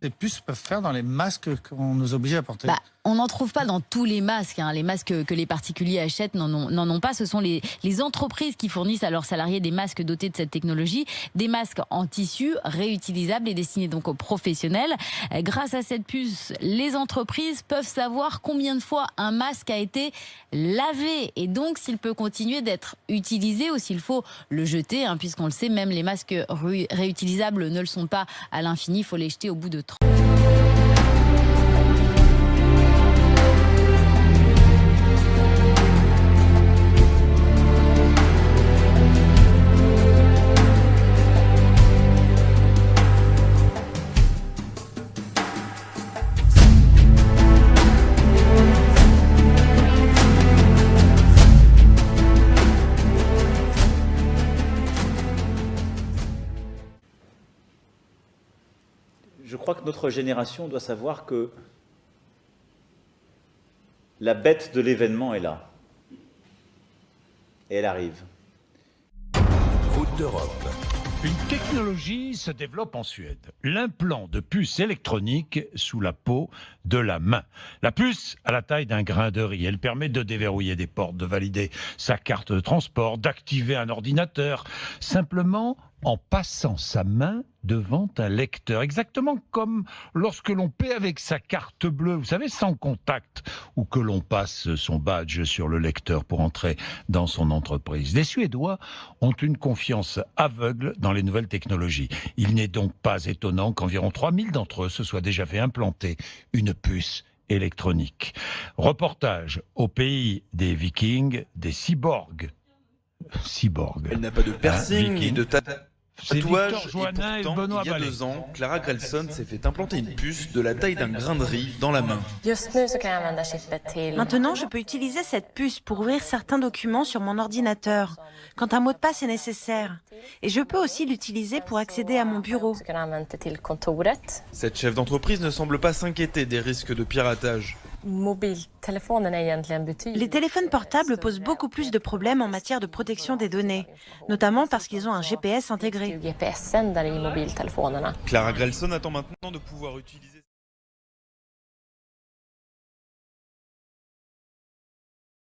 les puces peuvent faire dans les masques qu'on nous oblige à porter? On n'en trouve pas dans tous les masques. Les masques que les particuliers achètent n'en ont pas. Ce sont les entreprises qui fournissent à leurs salariés des masques dotés de cette technologie. Des masques en tissu réutilisables et destinés donc aux professionnels. Grâce à cette puce, les entreprises peuvent savoir combien de fois un masque a été lavé. Et donc, s'il peut continuer d'être utilisé ou s'il faut le jeter, puisqu'on le sait, même les masques réutilisables ne le sont pas à l'infini. Il faut les jeter au bout de 30. Je crois que notre génération doit savoir que la bête de l'événement est là. Et elle arrive. Route d'Europe. Une technologie se développe en Suède. L'implant de puce électronique sous la peau de la main. La puce à la taille d'un grain de riz. Elle permet de déverrouiller des portes, de valider sa carte de transport, d'activer un ordinateur, simplement en passant sa main devant un lecteur. Exactement comme lorsque l'on paie avec sa carte bleue, vous savez, sans contact, ou que l'on passe son badge sur le lecteur pour entrer dans son entreprise. Les Suédois ont une confiance aveugle dans les nouvelles technologies. Il n'est donc pas étonnant qu'environ 3000 d'entre eux se soient déjà fait implanter une puce électronique. Reportage au pays des Vikings, des cyborgs. Cyborgs. Elle n'a pas de piercing ni de tatouage. Victor Joannin et pourtant, Benoît il y a Ballet. 2 ans, Clara Grelson s'est fait implanter une puce de la taille d'un grain de riz dans la main. Maintenant, je peux utiliser cette puce pour ouvrir certains documents sur mon ordinateur, quand un mot de passe est nécessaire. Et je peux aussi l'utiliser pour accéder à mon bureau. Cette chef d'entreprise ne semble pas s'inquiéter des risques de piratage. Les téléphones portables posent beaucoup plus de problèmes en matière de protection des données, notamment parce qu'ils ont un GPS intégré. Clara Grelson attend maintenant de pouvoir utiliser